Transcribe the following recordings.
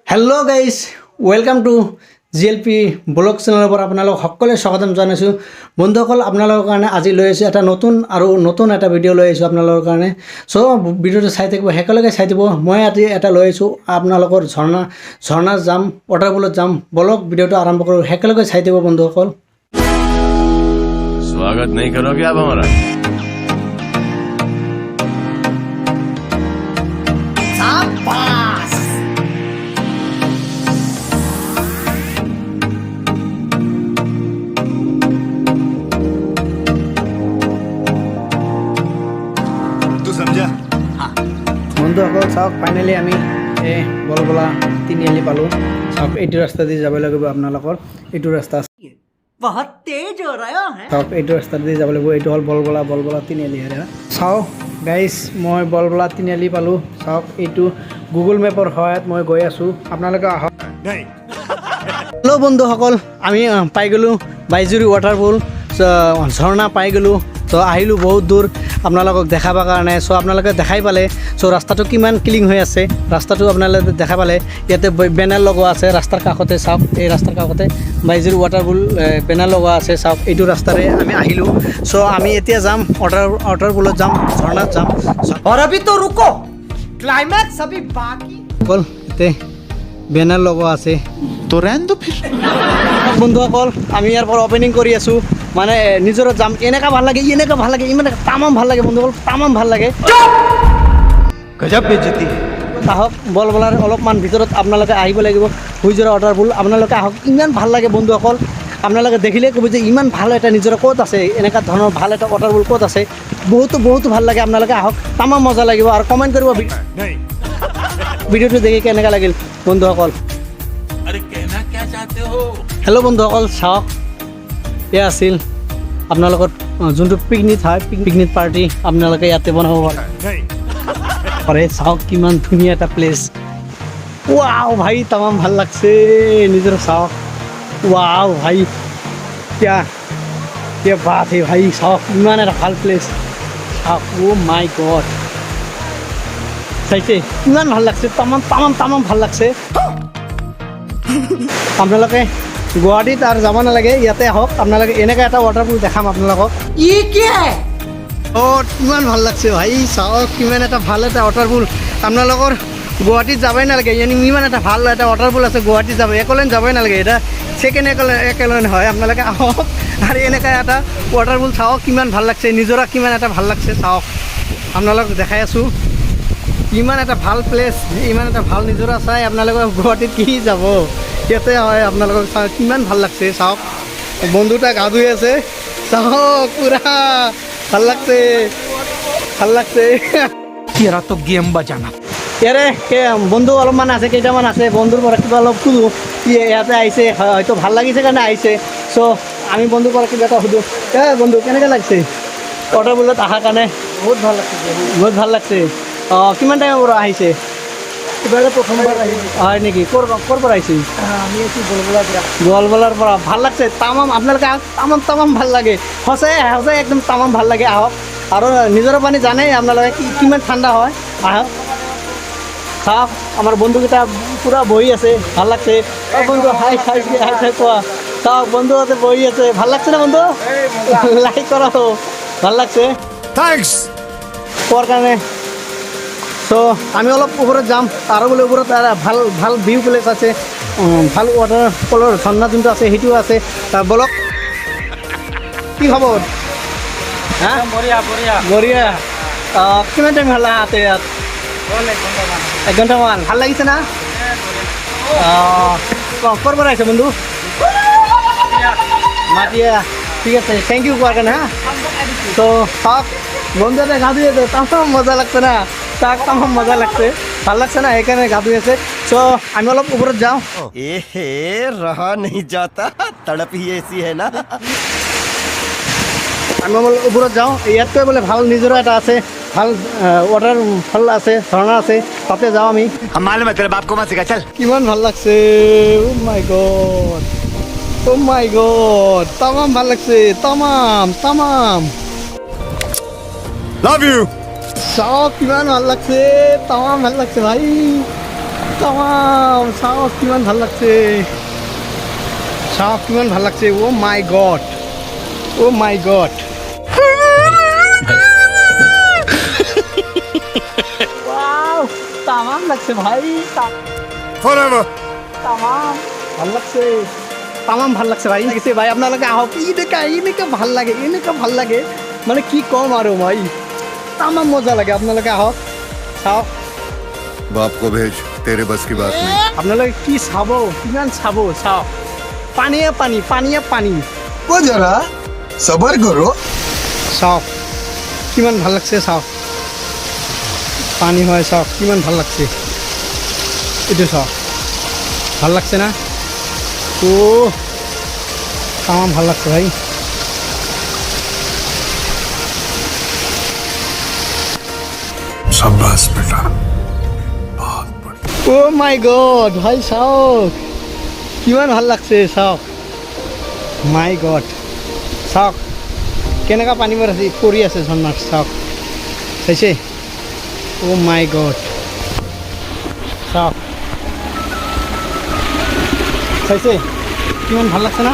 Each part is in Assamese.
Hello' guys welcome to GLP blog চেনেলৰ পৰা আপোনালোক সকলোৱে স্বাগতম জনাইছোঁ বন্ধুসকল আপোনালোকৰ কাৰণে আজি লৈ আহিছোঁ এটা নতুন এটা ভিডিঅ' লৈ আহিছোঁ আপোনালোকৰ কাৰণে চ' ভিডিঅ'টো চাই থাকিব একেলগে চাই দিব মই আজি এটা লৈ আহিছোঁ আপোনালোকৰ ঝৰ্ণা যাম ৱাটাৰফলত যাম বলক ভিডিঅ'টো আৰম্ভ কৰোঁ একেলগে চাই দিব বন্ধুসকল स्वागत नहीं करोगे आप हमारा तू समझा বন্ধুসকল চাওক ফাইনেলি আমি এই বলবলা তিনিআলি পালোঁ চাওক এইটো ৰাস্তা দি যাব লাগিব আপোনালোকৰ এইটো ৰাস্তা बहुत तेज हो रहा है চাওক এইটো ৰাস্তা দি যাব লাগিব এইটো হ'ল বলবলা তিনিআলি হেৰা চাওক গাইজ মই বলবলা তিনিআলি পালোঁ চাওক এইটো গুগল মেপৰ সহায়ত মই গৈ আছোঁ আপোনালোকে আহক नहीं হেল্ল' বন্ধুসকল আমি পাই গ'লোঁ বাইজুৰি ৱাটাৰফল ঝৰ্ণা পাই গ'লোঁ চ' আহিলোঁ বহুত দূৰ আপোনালোকক দেখাবৰ কাৰণে চ' আপোনালোকে দেখাই পালে চ' ৰাস্তাটো কিমান ক্লিন হৈ আছে ৰাস্তাটো আপোনালোকে দেখা পালে ইয়াতে বেনাৰ লগোৱা আছে ৰাস্তাৰ কাষতে চাওক এই ৰাস্তাৰ কাষতে বাইজুৰি ৱাটাৰফল বেনাৰ লগোৱা আছে চাওক এইটো ৰাস্তাৰে আমি আহিলোঁ চ' আমি এতিয়া যাম ৱাটাৰফলত যাম ঝৰ্ণাত যাম और अभी तो रुको क्लाइमैक्स अभी बाकी অকল ইয়াতে বেনাৰ লগোৱা আছে तो रहने दो फिर বন্ধুসকল আমি ইয়াৰ পৰা অপেনিং কৰি আছোঁ মানে নিজৰত যাম এনেকুৱা ভাল লাগে ইমান তামাম ভাল লাগে বন্ধুসকল তামাম ভাল লাগে गजब बेइज्जती আহক বলবলাৰ অলপমান ভিতৰত আপোনালোকে আহিব লাগিব হুইজৰা ৱাটাৰফল আপোনালোকে আহক ইমান ভাল লাগে বন্ধুসকল আপোনালোকে দেখিলে ক'ব যে ইমান ভাল এটা নিজৰা ক'ত আছে এনেকুৱা ধৰণৰ ভাল এটা ৱাটাৰফল ক'ত আছে বহুতো ভাল লাগে আপোনালোকে আহক তামাম মজা লাগিব আৰু কমেণ্ট কৰিব नहीं ভিডিঅ'টো দেখি কেনেকুৱা লাগিল বন্ধুসকল হেল্ল' বন্ধুসকল চাওক এয়া আছিল আপোনালোকৰ যোনটো পিকনিক হয় পিকনিক পাৰ্টি আপোনালোকে ইয়াতে বনাব नहीं পাৰে চাওক কিমান ধুনীয়া এটা প্লেচ ৱাও ভাই তামাম ভাল লাগছে নিজৰ চাওক ৱাও ভাই क्या बात है भाई চাওক ইমান এটা ভাল প্লেচ চাওক অ' মাই গড চাইছে ইমান ভাল লাগছে তামাম ভাল লাগছে আপোনালোকে গুৱাহাটীত আৰু যাব নালাগে ইয়াতে আহক আপোনালোকে এনেকুৱা এটা ৱাটাৰফল দেখাম আপোনালোকক ये क्या है ইমান ভাল লাগছে ভাই চাওক কিমান এটা ভাল এটা ৱাটাৰফল আপোনালোকৰ গুৱাহাটীত যাবই নালাগে ইমান এটা ভাল এটা ৱাটাৰফল আছে গুৱাহাটীত যাব একলেন যাবই নালাগে এটা ছেকেণ্ড একলেন হয় আপোনালোকে আহক আৰু এনেকুৱা এটা ৱাটাৰফল চাওক কিমান ভাল লাগছে নিজৰা কিমান এটা ভাল লাগছে চাওক আপোনালোকক দেখাই আছোঁ ইমান এটা ভাল প্লেচ ইমান এটা ভাল নিজৰা চাই আপোনালোকৰ গুৱাহাটীত কি যাব ইয়াতে হয় আপোনালোকক চাওক কিমান ভাল লাগছে চাওক বন্ধুটা গা ধুই আছে চাওক পুৰা ভাল লাগছে तेरा तो गेम बजाना ইয়াৰে বন্ধু অলপমান আছে কেইটামান আছে বন্ধুৰ পৰা কিবা অলপ সোধোঁ ইয়াতে আহিছে হয়তো ভাল লাগিছে কাৰণে আহিছে চ' আমি বন্ধুৰ পৰা কিবা এটা সোধোঁ বন্ধু কেনেকৈ লাগিছে ৱাটাৰফলত অহাৰ কাৰণে বহুত ভাল লাগছে অঁ কিমান টাইমৰ পৰা আহিছে প্ৰথমবাৰ আহিছে হয় নেকি ক'ৰ পৰা আহিছে আমি আছোঁ বলবলাৰ পৰা ভাল লাগছে তামাম আপোনালোকে আহক তামাম ভাল লাগে সঁচাই একদম তামাম ভাল লাগে আহক আৰু নিজৰ পানী জানেই আপোনালোকে কিমান ঠাণ্ডা হয় আহক চাওক আমাৰ বন্ধুকেইটা পূৰা বহি আছে ভাল লাগছে বন্ধু হাই কোৱা চাওক বন্ধুহঁতে বহি আছে ভাল লাগছে না বন্ধু লাইক কৰা ভাল লাগছে थैंक्स কোৱাৰ কাৰণে চ' আমি অলপ ওপৰত যাম আৰু বোলে ওপৰত ভাল ভিউ প্লেচ আছে ভাল ৱাটাৰফলৰ ঝৰ্ণা যোনটো আছে সেইটোও আছে বলক কি খবৰ হা বঢ়িয়া কিমান টাইম হ'ল আহাতে ইয়াত এক ঘণ্টামান ভাল লাগিছে না ক'ৰ পৰা আহিছে বন্ধু মাতিয়া ঠিক আছে থেংক ইউ কোৱাৰ কাৰণে হা তো চাওক বন্ধু এটা গা ধুই আছে তামাম মজা লাগছে না তাক তামাম মজা লাগছে ভাল লাগছে না সেইকাৰণে গা ধুই আছে চ' আমি অলপ ওপৰত যাওঁ एहे रहा नहीं जाता तड़प ही ऐसी है ना আমি অলপ ওপৰত যাওঁ ইয়াতকৈ বোলে ভাল নিজৰা এটা আছে ভাল ৱাটাৰফল আছে ঝৰ্ণা আছে তাতে যাওঁ আমি हम मालूम है तेरे बाप को मत सिखा चल কিমান ভাল লাগছে অ' মাই গড তামাম ভাল লাগছে তামাম लव यू চাওক কিমান ভাল লাগছে তামাম ভাল লাগছে ভাই তামাম চাওক কিমান ভাল লাগছে চাওক কিমান ভাল লাগছে অ' মাই গড ওয়াও তামাম লাগছে ভাই Forever. তামাম ভাল লাগছে ভাই লাগিছে ভাই আপোনালোকে আহক এনেকা ভাল লাগে মানে কি কম আৰু ভাই তামাম মজা লাগে আপোনালোকে আহক চাওক बाप को भेज तेरे बस की बात नहीं আপোনালোকে কি চাব কিমান চাব চাওক পানীয়ে পানী वो जरा सबर करो চাওক কিমান ভাল লাগছে চাওক পানী হয় চাওক কিমান ভাল লাগছে এইটো চাওক ভাল লাগছে না ও তামাম ভাল লাগছে ভাই शाबाश बेटा ও মাই গড ভাই চাওক কিমান ভাল লাগছে চাওক মাই গড চাওক কেনেকুৱা পানী পৰি আছে ঝৰ্ণাত চাওক চাইছে ও মাই গড চাওক চাইছে কিমান ভাল লাগছে না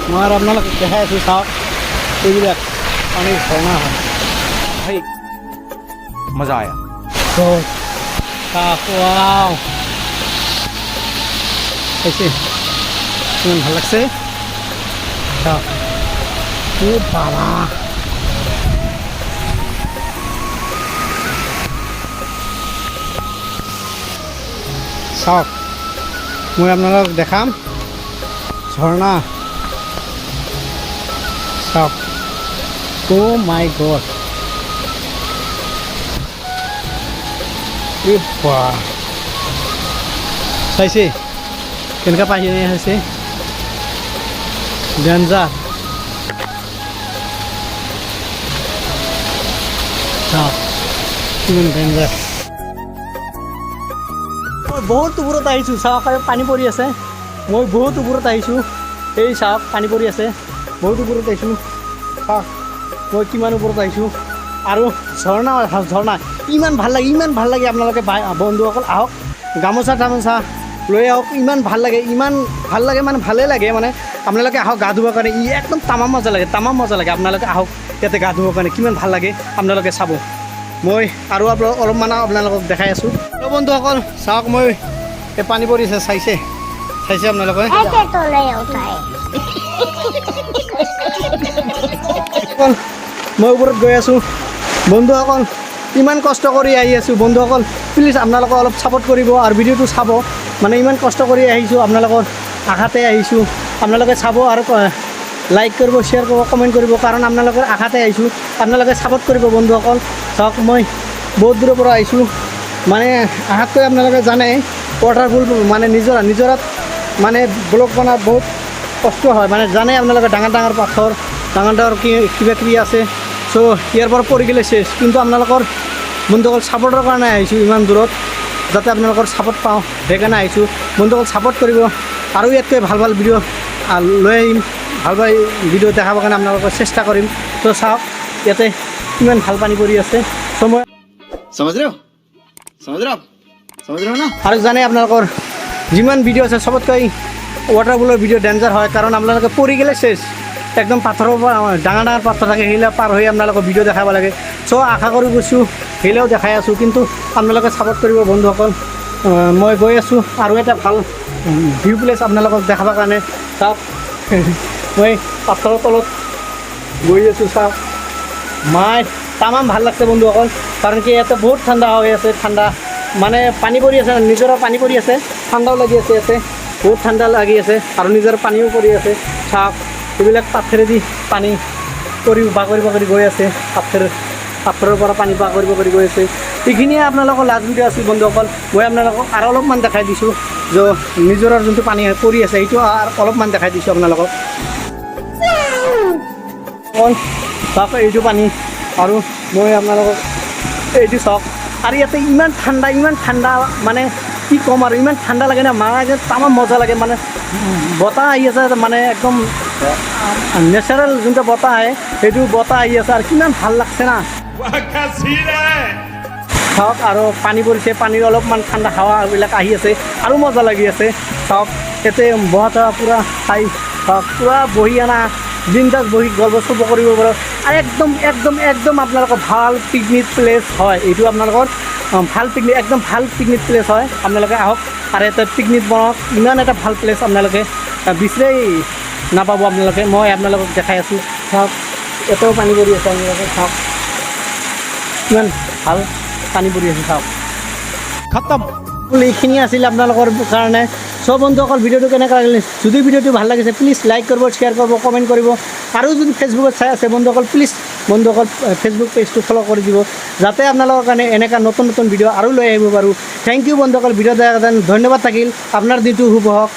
মই আৰু আপোনালোকক দেখাই আছোঁ চাওক এইবিলাক পানীৰ ঝৰ্ণা হয় भाई मजा आया চাওক চাওক ৱাও চাইছে কিমান ভাল লাগছে চাওক ও বাবা চাওক মই আপোনালোকক দেখাম ঝৰ্ণা চাওক ও মাই গড চাইছে কেনেকুৱা পানী হৈছে ডেঞ্জাৰ চাওক কিমান ডেঞ্জাৰ মই বহুত ওপৰত আহিছোঁ চাওক আৰু পানী পৰি আছে মই বহুত ওপৰত আহিছোঁ এই চাওক পানী পৰি আছে বহুত ওপৰত আহিছোঁ চাওক মই কিমান ওপৰত আহিছোঁ আৰু ঝৰ্ণা ইমান ভাল লাগে আপোনালোকে বন্ধুসকল আহক গামোচা টামোচা লৈ আহক ইমান ভাল লাগে মানে ভালেই লাগে মানে আপোনালোকে আহক গা ধুবৰ কাৰণে একদম তামাম মজা লাগে আপোনালোকে আহক ইয়াতে গা ধুবৰ কাৰণে কিমান ভাল লাগে আপোনালোকে চাব মই আৰু অলপমান আপোনালোকক দেখাই আছোঁ বন্ধুসকল চাওক মই এই পানী পৰিছে চাইছে আপোনালোকে ऐसे तो नहीं होता है মই ওপৰত গৈ আছোঁ বন্ধুসকল ইমান কষ্ট কৰি আহি আছোঁ বন্ধুসকল প্লিজ আপোনালোকে অলপ ছাপোৰ্ট কৰিব আৰু ভিডিঅ'টো চাব মানে ইমান কষ্ট কৰি আহিছোঁ আপোনালোকৰ আশাতে আহিছোঁ আপোনালোকে চাব আৰু লাইক কৰিব শ্বেয়াৰ কৰিব কমেণ্ট কৰিব কাৰণ আপোনালোকৰ আশাতে আহিছোঁ আপোনালোকে ছাপোৰ্ট কৰিব বন্ধুসকল চাওক মই বহুত দূৰৰ পৰা আহিছোঁ মানে আশাতকৈ আপোনালোকে জানে ৱাটাৰফুল মানে নিজৰাত মানে ব্লগ বনাত বহুত কষ্ট হয় মানে জানে আপোনালোকে ডাঙৰ পাথৰ ডাঙৰ কিবা আছে চ' ইয়াৰ পৰা পৰি গ'লে চেছ কিন্তু আপোনালোকৰ বন্ধুসকল ছাপোৰ্টৰ কাৰণে আহিছোঁ ইমান দূৰত যাতে আপোনালোকৰ ছাপোৰ্ট পাওঁ সেইকাৰণে আহিছোঁ বন্ধুসকল ছাপোৰ্ট কৰিব আৰু ইয়াতকৈ ভাল ভিডিঅ' লৈ আহিম ভাল ভিডিঅ' দেখাবৰ কাৰণে আপোনালোকৰ চেষ্টা কৰিম ত' চাওক ইয়াতে কিমান ভাল পানী পৰি আছে চ' মই समझ रहे हो ना আৰু জানে আপোনালোকৰ যিমান ভিডিঅ' আছে চবতকৈ ৱাটাৰফুলৰ ভিডিঅ' ডেঞ্জাৰ হয় কাৰণ আপোনালোকে পৰি গ'লে চেছ একদম পাথৰৰ পৰা ডাঙৰ পাথৰ থাকে সেইবিলাক পাৰ হৈ আপোনালোকৰ ভিডিঅ' দেখাব লাগে চ' আশা কৰি গৈছোঁ সেইবিলাকো দেখাই আছোঁ কিন্তু আপোনালোকে ছাপোৰ্ট কৰিব বন্ধুসকল মই গৈ আছোঁ আৰু এটা ভাল ভিউ প্লেচ আপোনালোকক দেখাবৰ কাৰণে চাওক মই পাথৰৰ তলত গৈ আছোঁ চাওক তামাম ভাল লাগছে বন্ধুসকল কাৰণ কি ইয়াতে বহুত ঠাণ্ডা হৈ আছে মানে পানী পৰি আছে নিজৰা পানী পৰি আছে ঠাণ্ডাও লাগি আছে ইয়াতে বহুত ঠাণ্ডা লাগি আছে আৰু নিজৰ পানীও পৰি আছে চাওক এইবিলাক পাথৰেদি পানী বাগৰি গৈ আছে পাথৰৰ পৰা পানী বাগৰি গৈ আছে এইখিনিয়ে আপোনালোকৰ লাষ্ট ভিডিঅ' আছিল বন্ধুসকল মই আপোনালোকক আৰু অলপমান দেখাই দিছোঁ যে নিজৰাৰ যোনটো পানী পৰি আছে সেইটো আৰু অলপমান দেখাই দিছোঁ আপোনালোকক চাওক এইটো পানী আৰু মই আপোনালোকক এইটো চাওক আৰু ইয়াতে ইমান ঠাণ্ডা মানে কি ক'ম আৰু ইমান ঠাণ্ডা লাগে না মাৰা তামাম মজা লাগে মানে বতাহ আহি আছে মানে একদম নেচাৰেল যোনটো বতাহ আহে সেইটো বতাহ আহি আছে আৰু কিমান ভাল লাগছে না চাওক আৰু পানী পৰিছে, পানীৰ অলপমান ঠাণ্ডা হাৱাবিলাক আহি আছে আৰু মজা লাগি আছে। চাওক ইয়াতে বহা থকা পূৰা ঠাই, চাওক পূৰা বহি আনা দিনটাত বহি গল্প চল্প কৰিব পাৰোঁ আৰু একদম একদম একদম আপোনালোকৰ ভাল পিকনিক প্লেচ হয় এইটো। আপোনালোকৰ ভাল পিকনিক, একদম ভাল পিকনিক প্লেচ হয়। আপোনালোকে আহক আৰু ইয়াতে পিকনিক বনাওক। ইমান এটা ভাল প্লেচ আপোনালোকে বিচাৰি নাপাব আপোনালোকে। মই আপোনালোকক দেখাই আছোঁ। চাওক এটাও পানী পৰি আছে, আপোনালোকে চাওক কিমান ভাল পানী পৰি আছে। চাওক खत्म। এইখিনি আছিল আপোনালোকৰ কাৰণে। সব বন্ধুসকল ভিডিঅ'টো কেনেকুৱা লাগিলে, যদি ভিডিঅ'টো ভাল লাগিছে প্লিজ লাইক কৰিব, শ্বেয়াৰ কৰিব, কমেণ্ট কৰিব। আৰু যদি ফেচবুকত চাই আছে বন্ধুসকল প্লিজ বন্ধুসকল ফেচবুক পেজটো ফ'ল' কৰি দিব, যাতে আপোনালোকৰ কাৰণে এনেকুৱা নতুন নতুন ভিডিঅ' আৰু লৈ আহিব পাৰোঁ। থেংক ইউ বন্ধুসকল, ভিডিঅ' দেখাৰ কাৰণে ধন্যবাদ থাকিল। আপোনাৰ দিনটো শুভ হওক।